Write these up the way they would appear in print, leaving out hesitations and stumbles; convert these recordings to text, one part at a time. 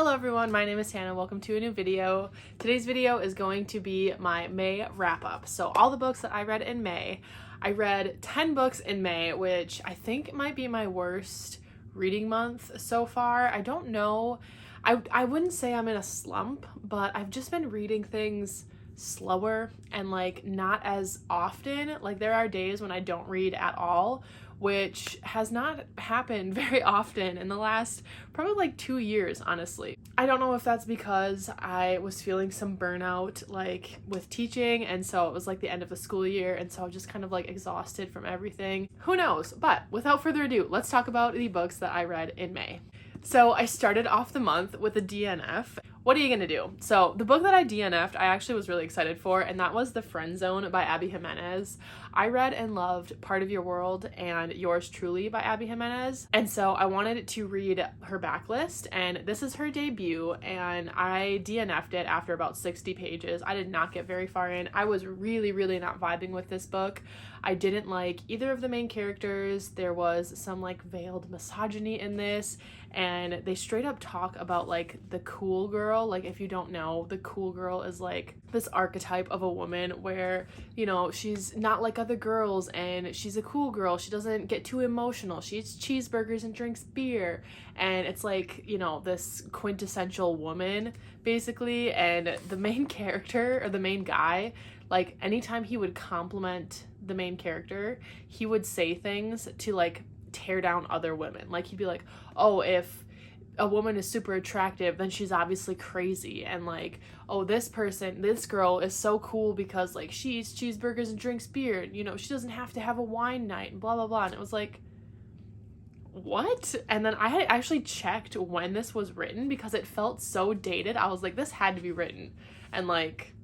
Hello everyone, my name is Hannah. Welcome to a new video. Today's video is going to be my May wrap-up. So all the books that I read in May. I read 10 books in May, which I think might be my worst reading month so far. I don't know. I wouldn't say I'm in a slump, but I've just been reading things slower and like not as often. Like there are days when I don't read at all, which has not happened very often in the last probably like 2 years, honestly. I don't know if that's because I was feeling some burnout like with teaching, and so it was like the end of the school year, and so I was just kind of like exhausted from everything. Who knows? But without further ado, let's talk about the books that I read in May. So I started off the month with a DNF. What are you gonna do? So the book that I DNF'd, I actually was really excited for, and that was The Friend Zone by Abby Jimenez. I read and loved Part of Your World and Yours Truly by Abby Jimenez, and so I wanted to read her backlist, and this is her debut, and I DNF'd it after about 60 pages. I did not get very far in. I was really not vibing with this book. I didn't like either of the main characters. There was some like veiled misogyny in this, and they straight up talk about like the cool girl. Like if you don't know, the cool girl is like this archetype of a woman where, you know, she's not like other girls and she's a cool girl. She doesn't get too emotional. She eats cheeseburgers and drinks beer, and it's like, you know, this quintessential woman basically. And the main character, or the main guy, like anytime he would compliment the main character, he would say things to like tear down other women. Like he'd be like, oh, if a woman is super attractive, then she's obviously crazy, and like, oh, this girl is so cool because like she eats cheeseburgers and drinks beer, you know, she doesn't have to have a wine night, and blah blah blah. And it was like, what? And then I had actually checked when this was written because it felt so dated. I was like, this had to be written in like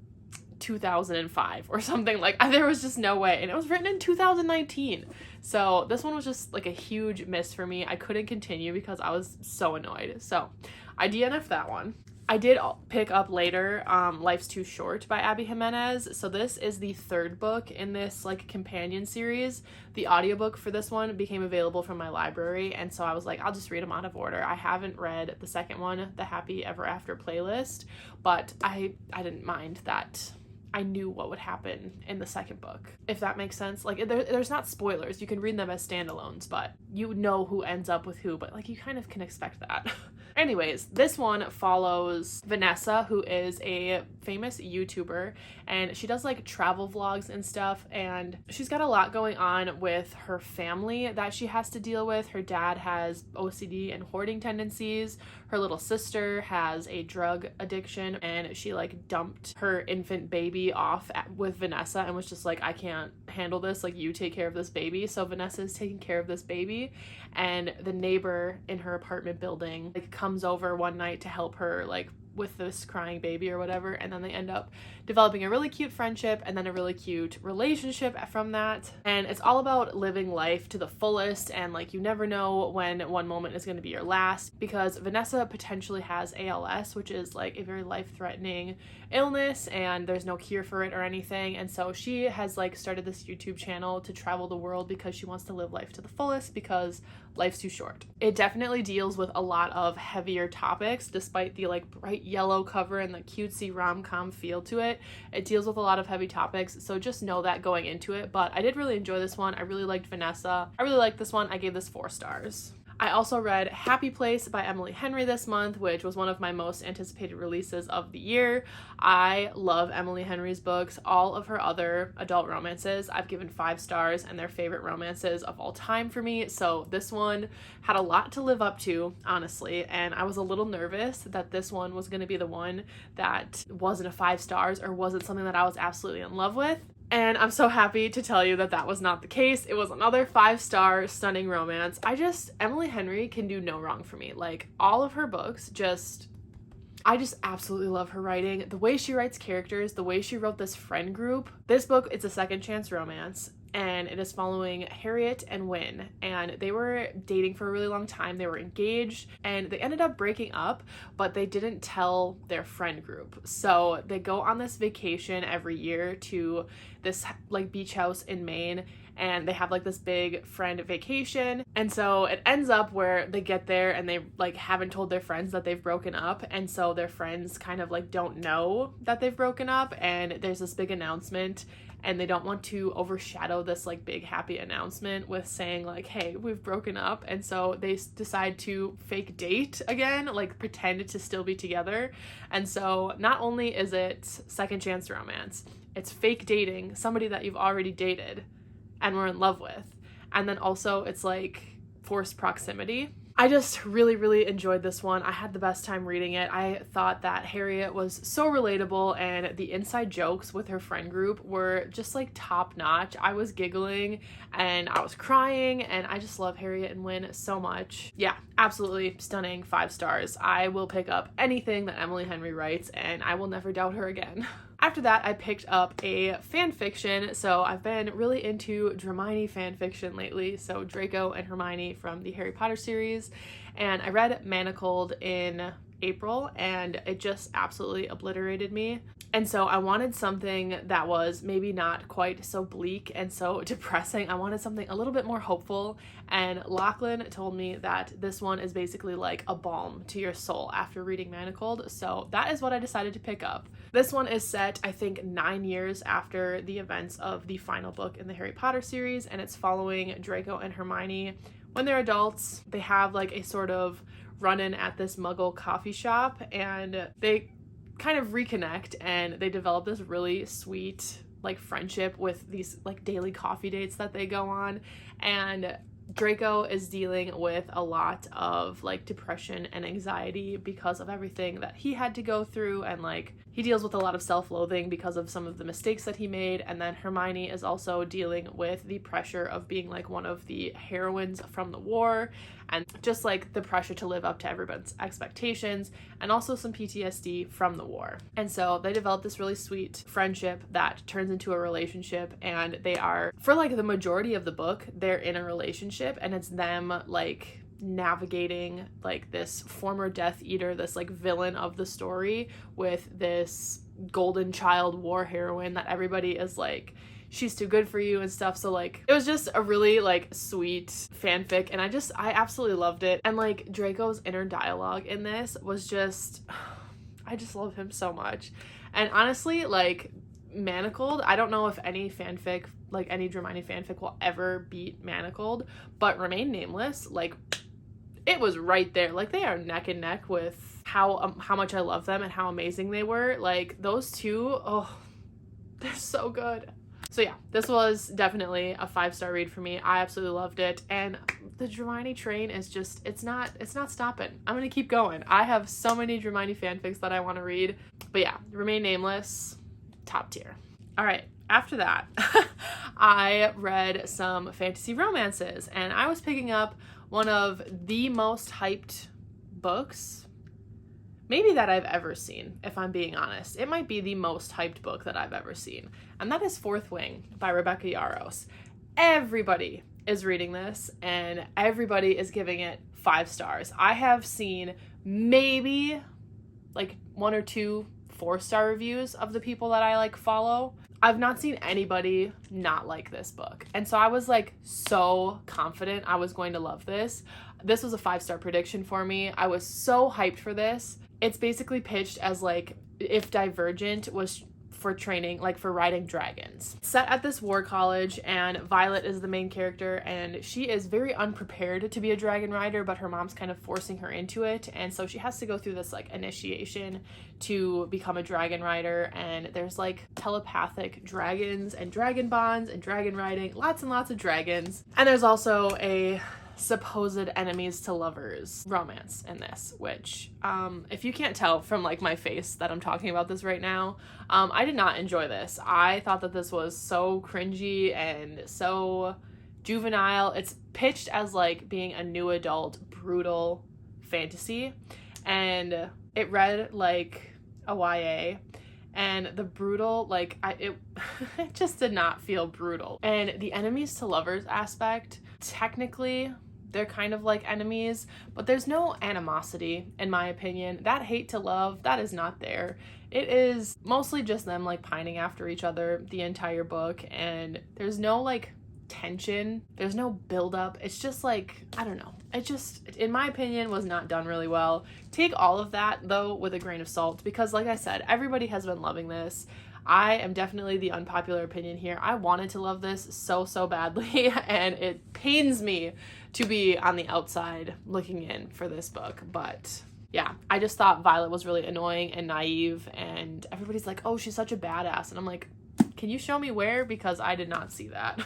2005 or something. Like there was just no way, and it was written in 2019. So this one was just like a huge miss for me. I couldn't continue because I was so annoyed. So I DNF'd that one. I did pick up later Life's Too Short by Abby Jimenez. So this is the third book in this like companion series. The audiobook for this one became available from my library, and so I was like, I'll just read them out of order. I haven't read the second one, the Happy Ever After playlist, but I didn't mind that I knew what would happen in the second book, if that makes sense. Like there's not spoilers, you can read them as standalones, but you know who ends up with who, but like you kind of can expect that. Anyways, this one follows Vanessa, who is a famous YouTuber, and she does like travel vlogs and stuff, and she's got a lot going on with her family that she has to deal with. Her dad has OCD and hoarding tendencies. Her little sister has a drug addiction, and she like dumped her infant baby off with Vanessa and was just like, I can't handle this, like you take care of this baby. So Vanessa is taking care of this baby, and the neighbor in her apartment building like comes over one night to help her like with this crying baby or whatever, and then they end up developing a really cute friendship and then a really cute relationship from that. And it's all about living life to the fullest, and like you never know when one moment is going to be your last, because Vanessa potentially has ALS, which is like a very life-threatening illness, and there's no cure for it or anything. And so she has like started this YouTube channel to travel the world because she wants to live life to the fullest, because life's too short. It definitely deals with a lot of heavier topics, despite the like bright yellow cover and the cutesy rom-com feel to it. It deals with a lot of heavy topics, so just know that going into it. But I did really enjoy this one. I really liked Vanessa. I really liked this one. I gave this 4 stars. I also read Happy Place by Emily Henry this month, which was one of my most anticipated releases of the year. I love Emily Henry's books. All of her other adult romances I've given 5 stars, and they're favorite romances of all time for me. So this one had a lot to live up to, honestly, and I was a little nervous that this one was going to be the one that wasn't a 5 stars or wasn't something that I was absolutely in love with. And I'm so happy to tell you that that was not the case. It was another 5-star stunning romance. Emily Henry can do no wrong for me. Like all of her books, I just absolutely love her writing. The way she writes characters, the way she wrote this friend group. This book, it's a second chance romance, and it is following Harriet and Wynne, and they were dating for a really long time. They were engaged, and they ended up breaking up, but they didn't tell their friend group. So they go on this vacation every year to this like beach house in Maine, and they have like this big friend vacation. And so it ends up where they get there and they like haven't told their friends that they've broken up, and so their friends kind of like don't know that they've broken up, and there's this big announcement, and they don't want to overshadow this like big happy announcement with saying like, hey, we've broken up. And so they decide to fake date again, like pretend to still be together. And so not only is it second chance romance, it's fake dating somebody that you've already dated and were in love with. And then also it's like forced proximity. I just really, really enjoyed this one. I had the best time reading it. I thought that Harriet was so relatable, and the inside jokes with her friend group were just like top notch. I was giggling and I was crying, and I just love Harriet and Wynne so much. Yeah, absolutely stunning, 5 stars. I will pick up anything that Emily Henry writes, and I will never doubt her again. After that, I picked up a fan fiction. So I've been really into Hermione fan fiction lately. So Draco and Hermione from the Harry Potter series. And I read Manacled in April, and it just absolutely obliterated me. And so I wanted something that was maybe not quite so bleak and so depressing. I wanted something a little bit more hopeful, and Lachlan told me that this one is basically like a balm to your soul after reading Manacled, so that is what I decided to pick up. This one is set, I think, 9 years after the events of the final book in the Harry Potter series, and it's following Draco and Hermione when they're adults. They have like a sort of run-in at this Muggle coffee shop, and they kind of reconnect, and they develop this really sweet like friendship with these like daily coffee dates that they go on. And Draco is dealing with a lot of like depression and anxiety because of everything that he had to go through, and like he deals with a lot of self-loathing because of some of the mistakes that he made. And then Hermione is also dealing with the pressure of being like one of the heroines from the war, and just like the pressure to live up to everyone's expectations, and also some PTSD from the war. And so they develop this really sweet friendship that turns into a relationship, and they are, for like the majority of the book, they're in a relationship, and it's them like navigating like this former Death Eater, this like villain of the story, with this golden child war heroine that everybody is like, she's too good for you and stuff. So like it was just a really like sweet fanfic, and I absolutely loved it. And like Draco's inner dialogue in this was just, I just love him so much. And honestly, like Manacled, I don't know if any fanfic, like any Hermione fanfic, will ever beat Manacled, but Remain Nameless, like it was right there. Like they are neck and neck with how much I love them and how amazing they were. Like those two, oh, they're so good. So yeah, this was definitely a 5-star read for me. I absolutely loved it, and the Hermione train is just, it's not stopping. I'm gonna keep going. I have so many Hermione fanfics that I want to read. But yeah, Remain Nameless, top tier. All right, after that, I read some fantasy romances, and I was picking up one of the most hyped books maybe that I've ever seen, if I'm being honest. It might be the most hyped book that I've ever seen, and that is Fourth Wing by Rebecca Yarros. Everybody is reading this, and everybody is giving it 5 stars. I have seen maybe like 1 or 2 4-star reviews of the people that I like follow. I've not seen anybody not like this book. And so I was like so confident I was going to love this. This was a 5-star prediction for me. I was so hyped for this. It's basically pitched as like if Divergent was for training, like for riding dragons. Set at this war college, and Violet is the main character, and she is very unprepared to be a dragon rider, but her mom's kind of forcing her into it, and so she has to go through this like initiation to become a dragon rider. And there's like telepathic dragons and dragon bonds and dragon riding, lots and lots of dragons. And there's also a supposed enemies to lovers romance in this, which if you can't tell from like my face that I'm talking about this right now, I did not enjoy this. I thought that this was so cringy and so juvenile. It's pitched as like being a new adult brutal fantasy, and it read like a YA, and the brutal, like it just did not feel brutal. And the enemies to lovers aspect, technically they're kind of like enemies, but there's no animosity, in my opinion. That hate to love, that is not there. It is mostly just them like pining after each other the entire book, and there's no like tension. There's no buildup. It's just like, I don't know. It just, in my opinion, was not done really well. Take all of that, though, with a grain of salt, because like I said, everybody has been loving this. I am definitely the unpopular opinion here. I wanted to love this so badly, and it pains me to be on the outside looking in for this book. But yeah, I just thought Violet was really annoying and naive, and everybody's like, oh, she's such a badass. And I'm like, can you show me where? Because I did not see that.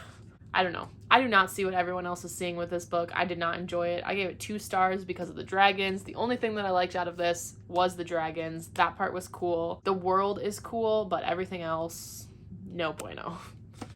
I don't know. I do not see what everyone else is seeing with this book. I did not enjoy it. I gave it 2 stars because of the dragons. The only thing that I liked out of this was the dragons. That part was cool. The world is cool, but everything else, no bueno.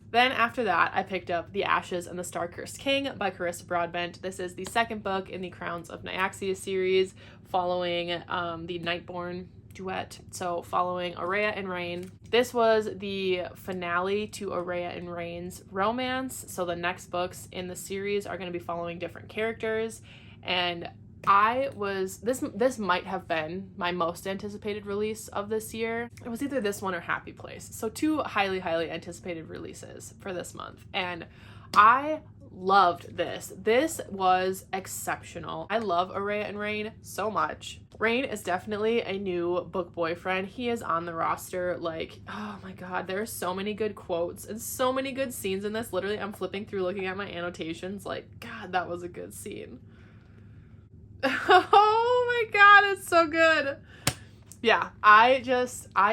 Then after that, I picked up The Ashes and the Star-Cursed King by Carissa Broadbent. This is the second book in the Crowns of Nyaxia series, following the Nightborn duet, so following Aurea and Rain. This was the finale to Aurea and Rain's romance, so the next books in the series are going to be following different characters, and this might have been my most anticipated release of this year. It was either this one or Happy Place, so 2 highly anticipated releases for this month, and I loved this. This was exceptional. I love Aurea and Rain so much. Rain is definitely a new book boyfriend. He is on the roster. Like, oh my god, there are so many good quotes and so many good scenes in this. Literally, I'm flipping through looking at my annotations like, god, that was a good scene. Oh my god, it's so good. Yeah, I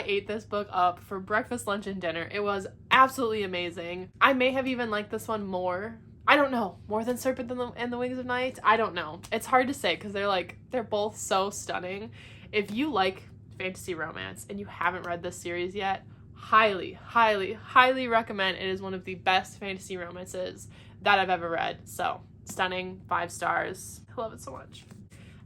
ate this book up for breakfast, lunch, and dinner. It was absolutely amazing. I may have even liked this one more. I don't know. More than Serpent and the Wings of Night? I don't know. It's hard to say because they're both so stunning. If you like fantasy romance and you haven't read this series yet, highly recommend. It is one of the best fantasy romances that I've ever read. So, stunning, 5 stars. I love it so much.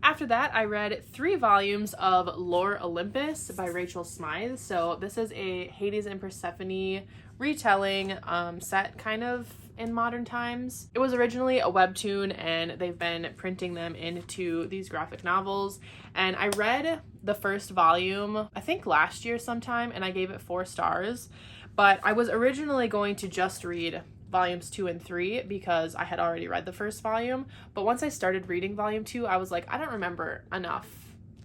After that, I read 3 volumes of Lore Olympus by Rachel Smythe. So this is a Hades and Persephone retelling set kind of in modern times. It was originally a webtoon, and they've been printing them into these graphic novels. And I read the first volume, I think last year sometime, and I gave it 4 stars. But I was originally going to just read volumes 2 and 3 because I had already read the first volume. But once I started reading volume 2, I was like, I don't remember enough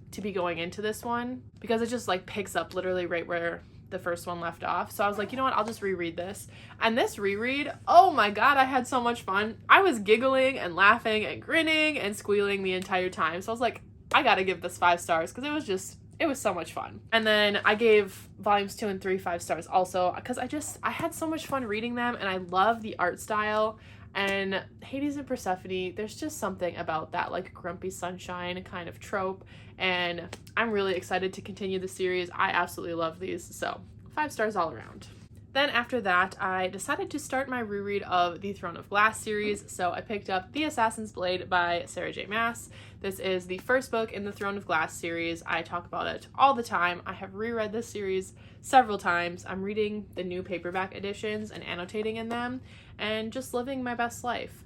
to be going into this one, because it just like picks up literally right where the first one left off. So I was like, you know what, I'll just reread this. And this reread, oh my god, I had so much fun. I was giggling and laughing and grinning and squealing the entire time. So I was like, I gotta give this 5 stars because it was so much fun. And then I gave volumes 2 and 3 5 stars also because I had so much fun reading them, and I love the art style. And Hades and Persephone, there's just something about that like grumpy sunshine kind of trope, and I'm really excited to continue the series. I absolutely love these, so 5 stars all around. Then after that, I decided to start my reread of the Throne of Glass series, so I picked up The Assassin's Blade by Sarah J. Maas. This is the first book in the Throne of Glass series. I talk about it all the time. I have reread this series several times. I'm reading the new paperback editions and annotating in them, and just living my best life.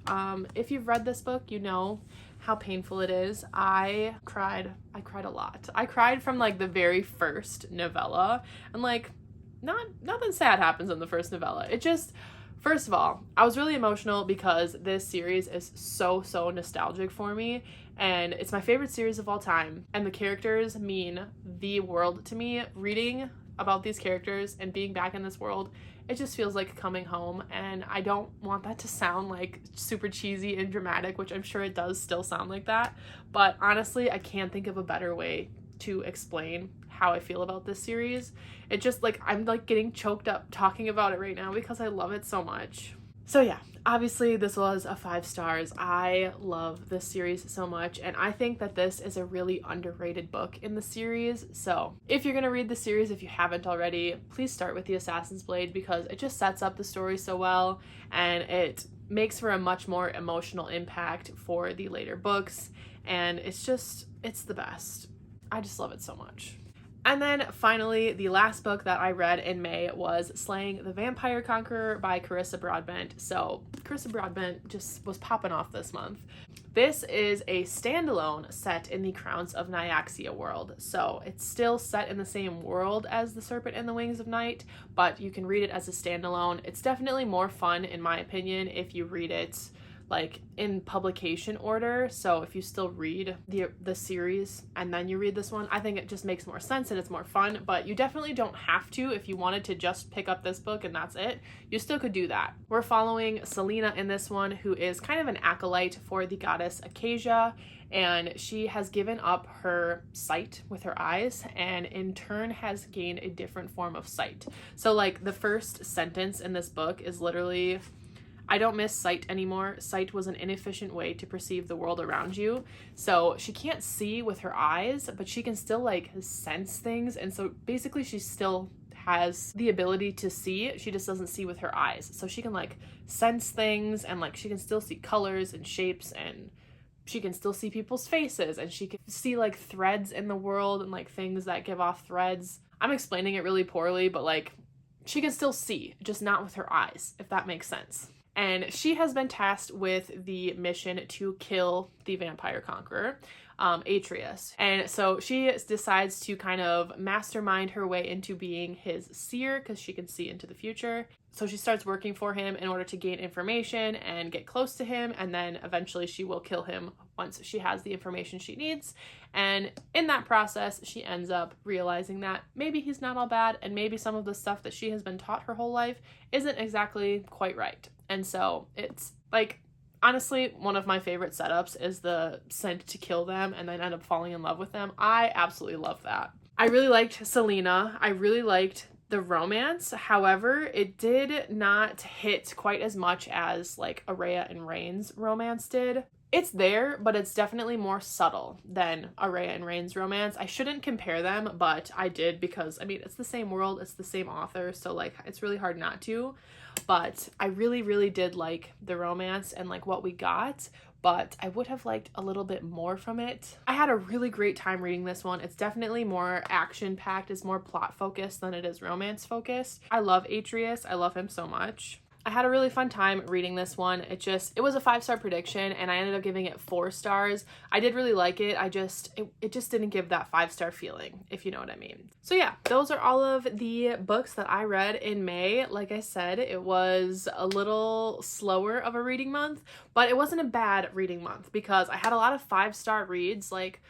If you've read this book, you know how painful it is. I cried a lot. I cried from like the very first novella, and like nothing sad happens in the first novella. It just, first of all, I was really emotional because this series is so nostalgic for me, and it's my favorite series of all time, and the characters mean the world to me. Reading about these characters and being back in this world, it just feels like coming home, and I don't want that to sound like super cheesy and dramatic, which I'm sure it does still sound like that, but honestly, I can't think of a better way to explain how I feel about this series. It just like, I'm like getting choked up talking about it right now because I love it so much. So yeah, obviously this was a 5 stars. I love this series so much, and I think that this is a really underrated book in the series. So if you're gonna read the series, if you haven't already, please start with The Assassin's Blade because it just sets up the story so well, and it makes for a much more emotional impact for the later books, and it's the best. I just love it so much. And then finally, the last book that I read in May was Slaying the Vampire Conqueror by Carissa Broadbent. So Carissa Broadbent just was popping off this month. This is a standalone set in the Crowns of Nyaxia world. So it's still set in the same world as The Serpent and the Wings of Night, but you can read it as a standalone. It's definitely more fun, in my opinion, if you read it like in publication order. So if you still read the series and then you read this one, I think it just makes more sense and it's more fun. But you definitely don't have to. If you wanted to just pick up this book and that's it, you still could do that. We're following Selena in this one, who is kind of an acolyte for the goddess Acacia, and she has given up her sight with her eyes and in turn has gained a different form of sight. So like the first sentence in this book is literally, "I don't miss sight anymore. Sight was an inefficient way to perceive the world around you." So she can't see with her eyes, but she can still like sense things. And so basically she still has the ability to see. She just doesn't see with her eyes. So she can like sense things and like she can still see colors and shapes and she can still see people's faces and she can see like threads in the world and like things that give off threads. I'm explaining it really poorly, but like she can still see, just not with her eyes, if that makes sense. And she has been tasked with the mission to kill the vampire conqueror, Atreus. And so she decides to kind of mastermind her way into being his seer because she can see into the future. So she starts working for him in order to gain information and get close to him, and then eventually she will kill him once she has the information she needs. And in that process, she ends up realizing that maybe he's not all bad, and maybe some of the stuff that she has been taught her whole life isn't exactly quite right. And so it's like, honestly, one of my favorite setups is the sent to kill them and then end up falling in love with them. I absolutely love that. I really liked Selena. I really liked the romance. However, it did not hit quite as much as like Araya and Rain's romance did. It's there, but it's definitely more subtle than Araya and Rain's romance. I shouldn't compare them, but I did because, I mean, it's the same world, it's the same author, so like it's really hard not to. But I really, really did like the romance and like what we got, but I would have liked a little bit more from it. I had a really great time reading this one. It's definitely more action-packed, it's more plot-focused than it is romance-focused. I love Atreus, I love him so much. I had a really fun time reading this one. It was a 5-star prediction and I ended up giving it 4 stars. I did really like it. It just didn't give that 5-star feeling, if you know what I mean. So yeah, those are all of the books that I read in May. Like I said, it was a little slower of a reading month, but it wasn't a bad reading month because I had a lot of 5-star reads. Like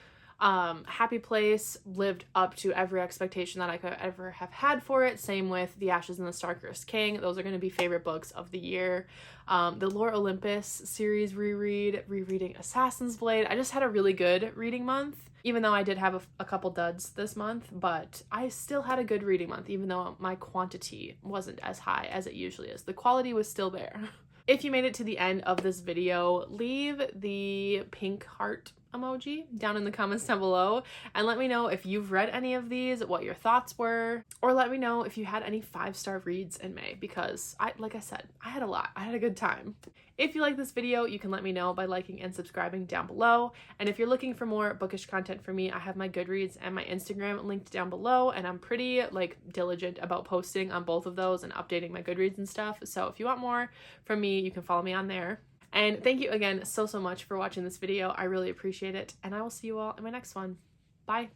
Happy Place lived up to every expectation that I could ever have had for it. Same with The Ashes and the Star-Cursed King. Those are going to be favorite books of the year. The Lore Olympus series rereading Assassin's Blade. I just had a really good reading month, even though I did have a couple duds this month, but I still had a good reading month, even though my quantity wasn't as high as it usually is. The quality was still there. If you made it to the end of this video, leave the pink heart emoji down in the comments down below and let me know if you've read any of these, what your thoughts were, or let me know if you had any 5-star reads in May because like I said, I had a lot. I had a good time. If you like this video, you can let me know by liking and subscribing down below. And if you're looking for more bookish content from me, I have my Goodreads and my Instagram linked down below, and I'm pretty like diligent about posting on both of those and updating my Goodreads and stuff. So if you want more from me, you can follow me on there. And thank you again so much for watching this video. I really appreciate it, and I will see you all in my next one. Bye!